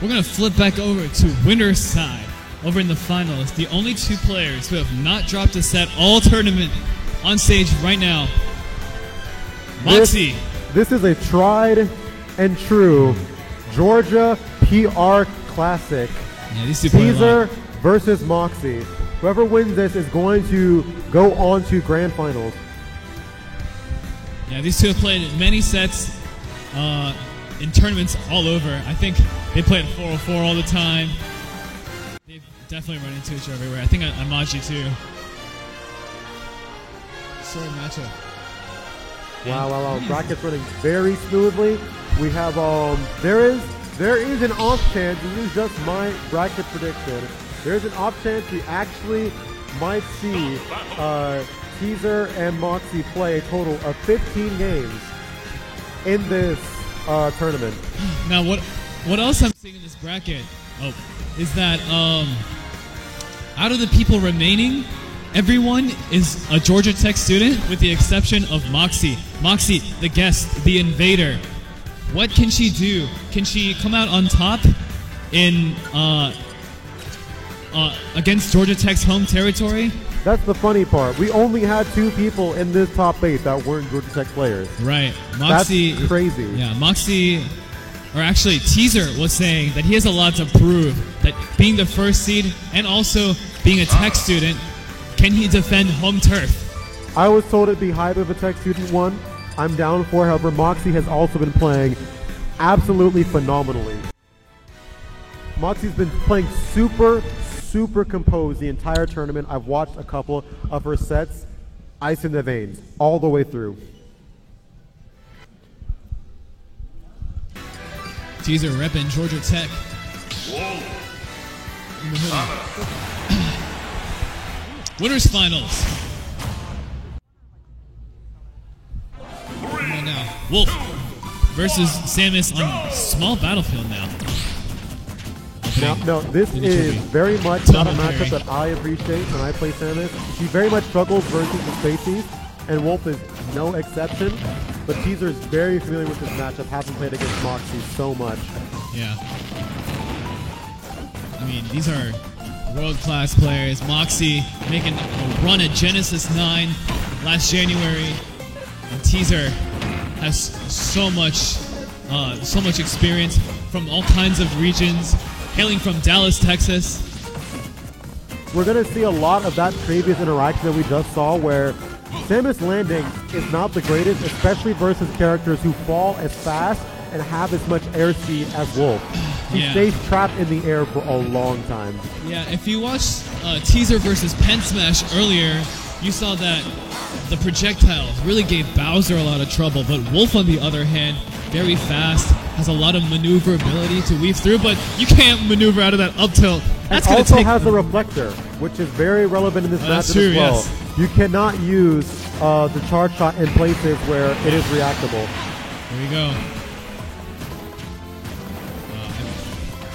we're going to flip back over to winner's side. Over in the finals, the only two players who have not dropped a set all tournament on stage right now. Moxie. This is a tried and true Georgia PR Classic. Yeah, these two Teaser versus Moxie. Whoever wins this is going to go on to grand finals. Yeah, these two have played many sets in tournaments all over. I think they play at 404 all the time. They've definitely run into each other everywhere. I think Amaji too. Sword matchup. Wow. Bracket's running very smoothly. We have there is an off chance, this is just my bracket prediction. There's an off chance we actually might see Teaser and Moxie play a total of 15 games in this tournament. Now what else I'm seeing in this bracket is that out of the people remaining, everyone is a Georgia Tech student with the exception of Moxie. Moxie, the guest, the invader. What can she do? Can she come out on top in against Georgia Tech's home territory? That's the funny part. We only had two people in this top 8 that weren't Georgia Tech players. Right. Moxie. That's crazy. Yeah, Moxie, or actually Teaser was saying that he has a lot to prove. That being the first seed and also being a Tech student, can he defend home turf? I was told it'd be hype if a Tech student won. I'm down for it. However, Moxie has also been playing absolutely phenomenally. Moxie's been playing super composed the entire tournament. I've watched a couple of her sets, ice in the veins, all the way through. Teaser repping Georgia Tech. Winners finals. Come on now. Wolf versus Samus on small battlefield now. No, this is very much not a matchup that I appreciate when I play Samus. She very much struggles versus the Spaceys, and Wolf is no exception. But Teaser is very familiar with this matchup, having played against Moxie so much. Yeah. I mean, these are world-class players. Moxie making a run at Genesis 9 last January. And Teaser has so much experience from all kinds of regions, hailing from Dallas, Texas. We're going to see a lot of that previous interaction that we just saw where Samus landing is not the greatest, especially versus characters who fall as fast and have as much airspeed as Wolf. She stays trapped in the air for a long time. Yeah, if you watched Teaser versus Pen Smash earlier, you saw that the projectiles really gave Bowser a lot of trouble, but Wolf, on the other hand, very fast, has a lot of maneuverability to weave through, but you can't maneuver out of that up tilt. That's going to take... has a reflector, which is very relevant in this matchup as well. Yes. You cannot use the charge shot in places where it is reactable. There we go.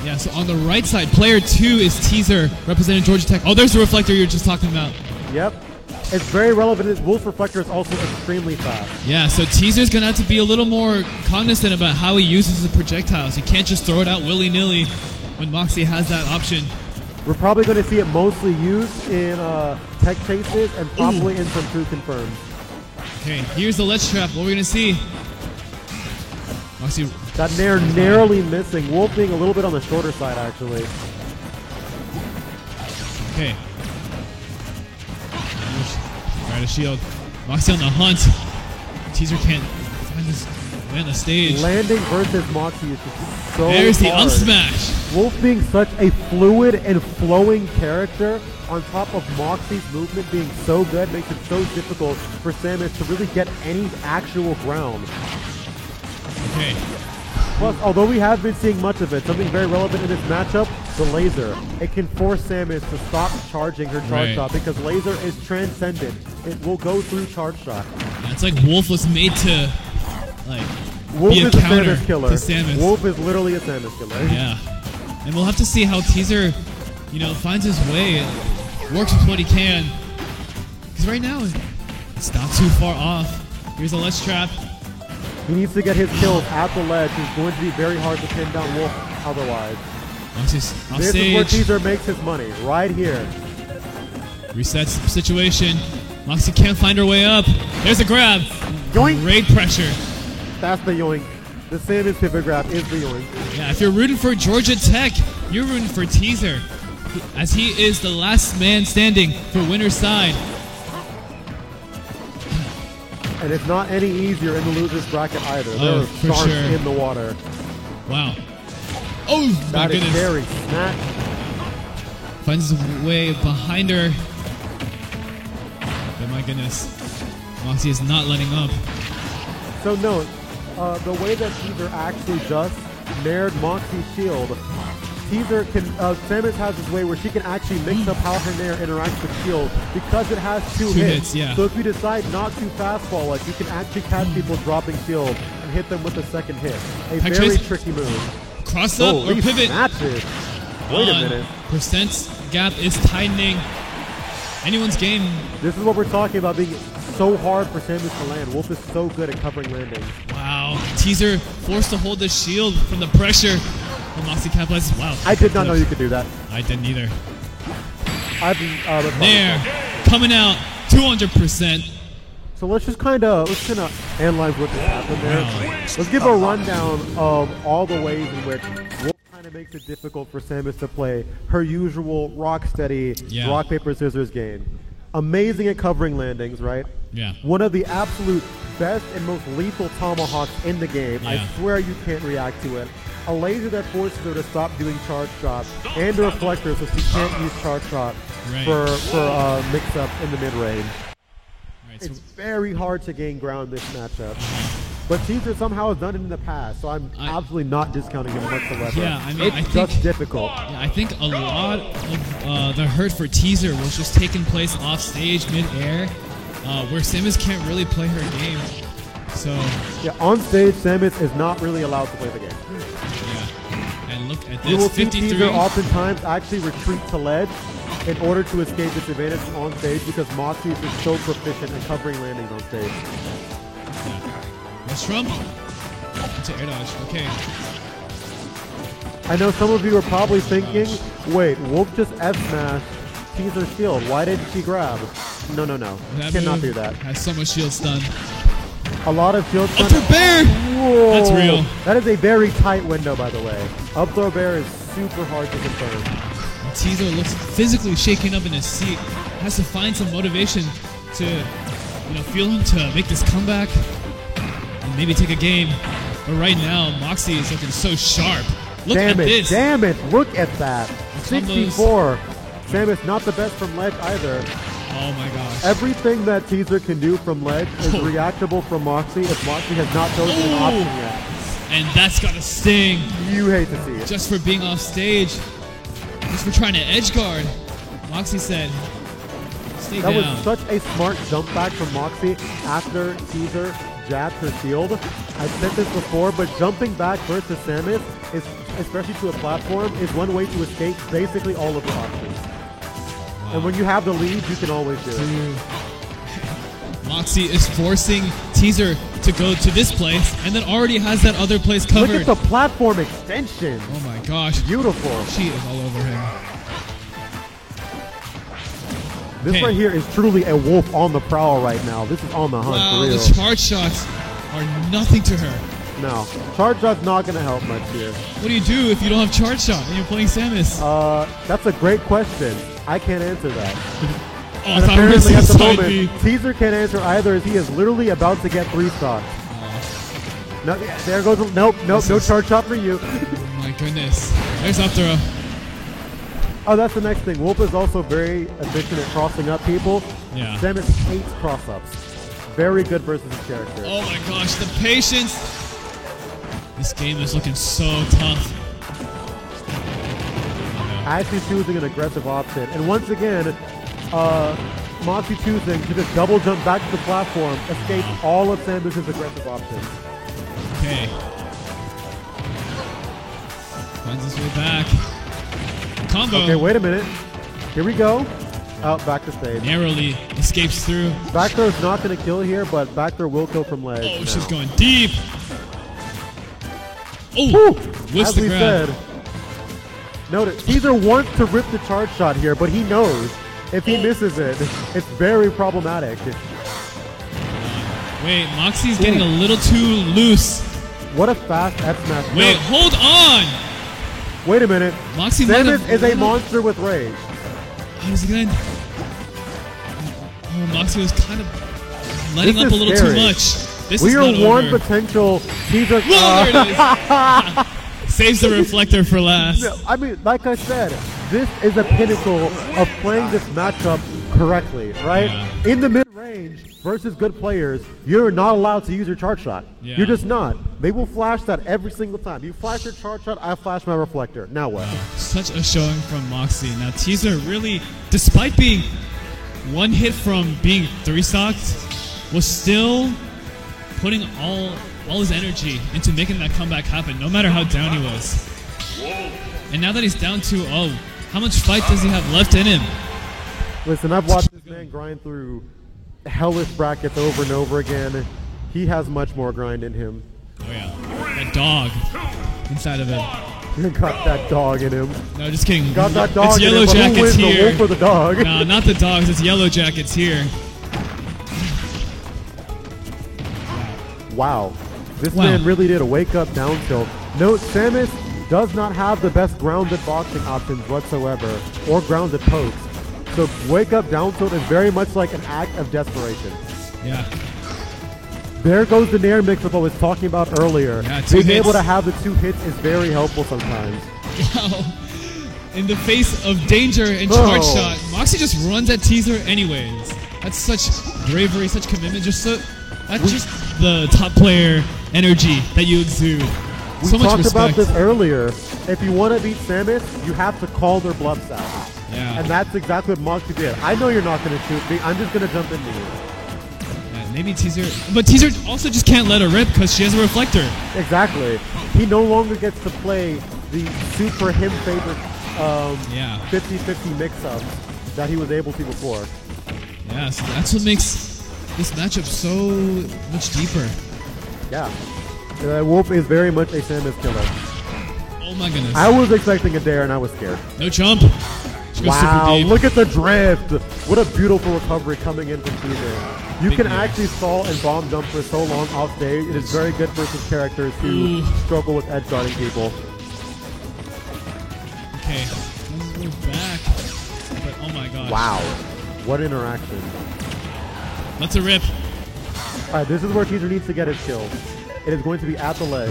Yeah, so on the right side, player 2 is Teaser, representing Georgia Tech. Oh, there's the reflector you were just talking about. Yep. It's very relevant. Wolf's reflector is also extremely fast. Yeah, so Teaser's going to have to be a little more cognizant about how he uses the projectiles. He can't just throw it out willy-nilly when Moxie has that option. We're probably going to see it mostly used in tech chases and probably in some true confirms. Okay, here's the ledge trap. What are we going to see? Moxie. That Nair narrowly missing. Wolf being a little bit on the shorter side, actually. Okay. Right, a shield. Moxie on the hunt. Teaser can't find his way on the stage. Landing versus Moxie is just so There's the hard. up smash. Wolf being such a fluid and flowing character on top of Moxie's movement being so good makes it so difficult for Samus to really get any actual ground. Okay. Plus, although we have been seeing much of it, something very relevant in this matchup, the laser. It can force Samus to stop charging her charge shot because laser is transcendent. It will go through charge shot. Yeah, it's like Wolf was made to Wolf be a is counter a Samus killer. to Samus. Wolf is literally a Samus killer. Yeah. And we'll have to see how Teaser, finds his way, works with what he can. Because right now, it's not too far off. Here's a ledge trap. He needs to get his kills at the ledge. It's going to be very hard to pin down Wolf otherwise. Moxie's off This stage. is where Teaser makes his money, right here. Resets the situation. Moxie can't find her way up. There's a grab. Yoink! Great pressure. That's the yoink. The Samus pivot grab is the yoink. Yeah, if you're rooting for Georgia Tech, you're rooting for Teaser, as he is the last man standing for winner's side. And it's not any easier in the loser's bracket either. There Oh, are for sharks sure. in the water. Wow. Oh, my That is goodness. very snap. Finds his way behind her. But my goodness. Moxie is not letting up. So note, the way that Teaser actually just nared Moxie's shield, Teaser can, Samus has this way where she can actually mix up how her nair interacts with shield because it has two hits. Yeah. So if you decide not to fastball it, you can actually catch people dropping shield and hit them with the second hit. A Pack very chase. tricky move. Cross up or Holy pivot. snatches. Wait a On. minute. Percent gap is tightening. Anyone's game. This is what we're talking about being so hard for Samus to land. Wolf is so good at covering landings. Wow. Teaser forced to hold the shield from the pressure. And Moxie capitalizes. Wow. I did not know you could do that. I didn't either. That's There. Coming out. 200%. So let's kind of analyze what just happened there. Wow. Let's give a rundown of all the ways in which Wolf kind of makes it difficult for Samus to play her usual rock-steady rock, paper, scissors game. Amazing at covering landings, right? Yeah. One of the absolute best and most lethal tomahawks in the game. I swear you can't react to it. A laser that forces her to stop doing charge shots, and a reflector so she can't use charge shot for mix-up in the mid-range. Right, It's very hard to gain ground this matchup. But Teaser somehow has done it in the past, so I'm absolutely not discounting him whatsoever. Yeah, I mean, it's just difficult. Yeah, I think a lot of the hurt for Teaser was just taking place off stage, mid-air, where Samus can't really play her game. So yeah, on stage, Samus is not really allowed to play the game. Yeah, and look at You will this, see 53. Teaser oftentimes actually retreat to ledge in order to escape disadvantage from on stage because Moxie is so proficient at covering landings on stage. Let's Trump into air dodge. Okay. I know some of you are probably thinking, wait, Wolf just F-smashed Teaser's shield. Why didn't she grab? No. That Cannot move do that. Has so much shield stun. A lot of shield stun. Up throw bear! Whoa. That's real. That is a very tight window, by the way. Up throw bear is super hard to confirm. Teaser looks physically shaking up in his seat. Has to find some motivation to, feel him to make this comeback and maybe take a game. But right now, Moxie is looking so sharp. Look at this. Damn it. Look at that. Combos. 64. Samus not the best from ledge either. Oh my gosh. Everything that Teaser can do from ledge is reactable from Moxie if Moxie has not chosen an option yet. And that's got to sting. You hate to see it. Just for being off stage. Just for trying to edge guard. Moxie said, stay That down. was such a smart jump back from Moxie after Teaser jabbed her shield. I've said this before, but jumping back versus Samus, is, especially to a platform, is one way to escape basically all of the options. And when you have the lead, you can always do it. Moxie is forcing Teaser to go to this place and then already has that other place covered. Look at the platform extension. Oh my gosh. Beautiful. She is all over him. This Okay. right here is truly a wolf on the prowl right now. This is on the hunt Wow, for real. the charge shots are nothing to her. No, charge shot's not going to help much here. What do you do if you don't have charge shot and you're playing Samus? That's a great question. I can't answer that. Oh, I And thought we were apparently at the side moment, B. Teaser can't answer either as he is literally about to get 3 stocks. No, there goes, nope, no charge shot for you. Oh my goodness. There's up throw. Oh, that's the next thing. Wolf is also very efficient at crossing up people. Yeah. Samus hates cross-ups. Very good versus his character. Oh my gosh, the patience. This game is looking so tough. Actually choosing an aggressive option. And once again, Moxie choosing to just double jump back to the platform, escape all of Samus's aggressive options. Okay. Finds his way back. Combo. Okay, wait a minute. Here we go. Out back to stage. Narrowly escapes through. Back throw is not going to kill here, but back throw will kill from ledge. Oh, now. she's going deep. Oh, Woo! whiffs As the we grab. said, notice Caesar wants to rip the charge shot here, but he knows if he misses it, it's very problematic. Wait, Moxie's getting a little too loose. What a fast F smash. Wait, No, hold on. wait a minute. Moxie might Samus have. is a monster with rage. How is he gonna? Oh, Moxie was kind of letting This up a is little scary. too much. This We is are not one over. potential Caesar. Whoa, there it is. Saves the reflector for last. No, I mean, like I said, this is a pinnacle of playing this matchup correctly, right? Yeah. In the mid-range versus good players, you're not allowed to use your charge shot. Yeah. You're just not. They will flash that every single time. You flash your charge shot, I flash my reflector. Now what? Such a showing from Moxie. Now Teaser really, despite being one hit from being 3-stocked, was still putting all his energy into making that comeback happen, no matter how down he was. And now that he's down 2-0, how much fight does he have left in him? Listen, I've watched this man grind through hellish brackets over and over again. He has much more grind in him. Oh yeah, that dog inside of him. Got that dog in him. No, just kidding. Got that dog It's in Yellow him, but who Jackets wins, the here. wolf or the dog? No, not the dogs. It's Yellow Jackets here. Wow. This Wow. man really did a wake-up down tilt. Note, Samus does not have the best grounded boxing options whatsoever, or grounded pokes. So wake-up down tilt is very much like an act of desperation. Yeah. There goes the Nair mix of what I was talking about earlier. Yeah, 2 Being hits. able to have the 2 hits is very helpful sometimes. Wow. In the face of danger and charge Oh. shot, Moxie just runs at Teaser anyways. That's such bravery, such commitment. That's just the top player energy that you exude. We So much talked respect. about this earlier. If you want to beat Samus, you have to call their bluffs out. Yeah. And that's exactly what Moxie did. I know you're not going to shoot me. I'm just going to jump into you. Yeah, maybe Teaser, but Teaser also just can't let her rip because she has a reflector. Exactly. He no longer gets to play the super him favorite Yeah. 50-50 mix-ups that he was able to before. Yeah, so that's what makes this matchup so much deeper. Yeah. Wolf is very much a Samus killer. Oh my goodness. I was expecting a dare and I was scared. No jump. She goes Wow, super deep. look at the drift. What a beautiful recovery coming in from Caesar. You Big can nair. actually stall and bomb jump for so long off stage. It is very good versus characters who Ooh. struggle with edge guarding people. Okay, let's move back. But oh my gosh. Wow. What interaction. That's a rip. All right, this is where Teaser needs to get his kill. It is going to be at the ledge.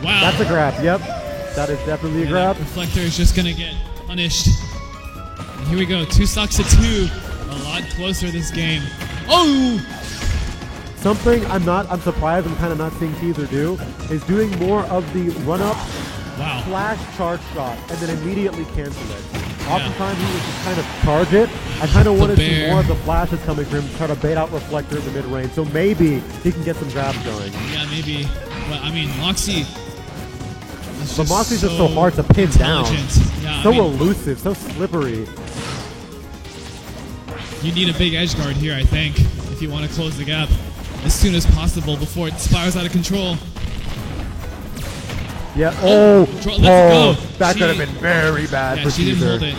Wow. That's a grab. Yep. That is definitely a And grab. that reflector is just gonna get punished. And here we go. 2 stocks to 2. A lot closer this game. Oh! Something I'm surprised I'm kind of not seeing Teaser do is doing more of the run-up Wow. flash charge shot and then immediately cancel it. Oftentimes he would just kind of charge it. I kind of want to see bear. more of the flashes coming from him, try to bait out reflector in the mid-range. So maybe he can get some grabs going. Yeah, maybe. But I mean, Moxie. But Moxie's just so hard to pin down. intelligent. Yeah, So I mean, elusive, so slippery. you need a big edge guard here, I think, if you want to close the gap as soon as possible before it spirals out of control. Yeah. Oh, Oh, let's go. that She- could have been very bad Yeah, for she didn't Teaser. hold it.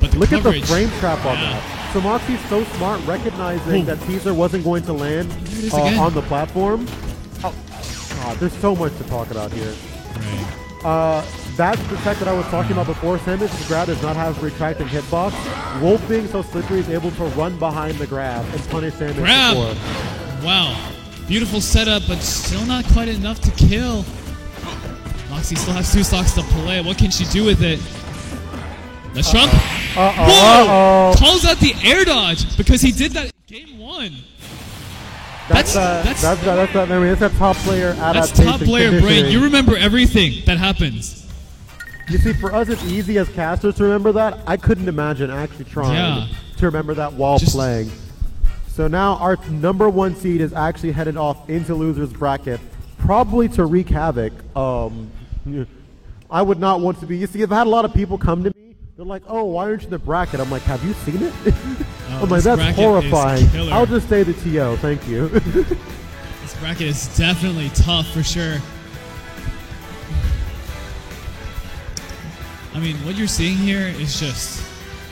But the Look at the coverage. frame trap on Yeah. that. So Moxie's so smart, recognizing Ooh. that Teaser wasn't going to land Here it is again. on the platform. Oh, God, there's so much to talk about here. Right. That's the tech that I was talking about before. Samus' grab does not have retracting hitbox. Wolf being so slippery is able to run behind the grab and punish Samus Grab. before. Wow. Beautiful setup, but still not quite enough to kill. Moxie still has 2 stocks to play. What can she do with it? Let's jump. Uh-oh, Whoa! uh-oh. Calls out the air dodge because he did that in game 1. That's that top player That's adaptation. top player brain. conditioning. You remember everything that happens. You see, for us, it's easy as casters to remember that. I couldn't imagine actually trying Yeah. to remember that while Just- playing. So now our number 1 seed is actually headed off into losers bracket, probably to wreak havoc. I would not want to be. You see, I've had a lot of people come to me They're like, oh, why aren't you in the bracket? I'm like, have you seen it? I'm like, this that's bracket horrifying. is killer. I'll just say the TO. Thank you. This bracket is definitely tough for sure. I mean, what you're seeing here is just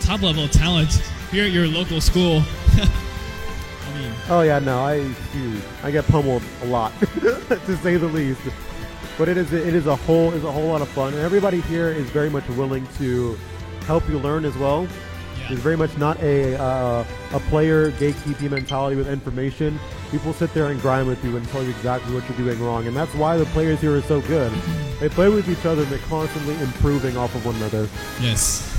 top level talent here at your local school. I mean, oh yeah, no, I get pummeled a lot, to say the least. But it is a whole lot of fun, and everybody here is very much willing to help you learn as well. yeah. There's very much not a player gatekeeping mentality with information. People sit there and grind with you and tell you exactly what you're doing wrong, and that's why the players here are so good. They play with each other and they're constantly improving off of one another. Yes.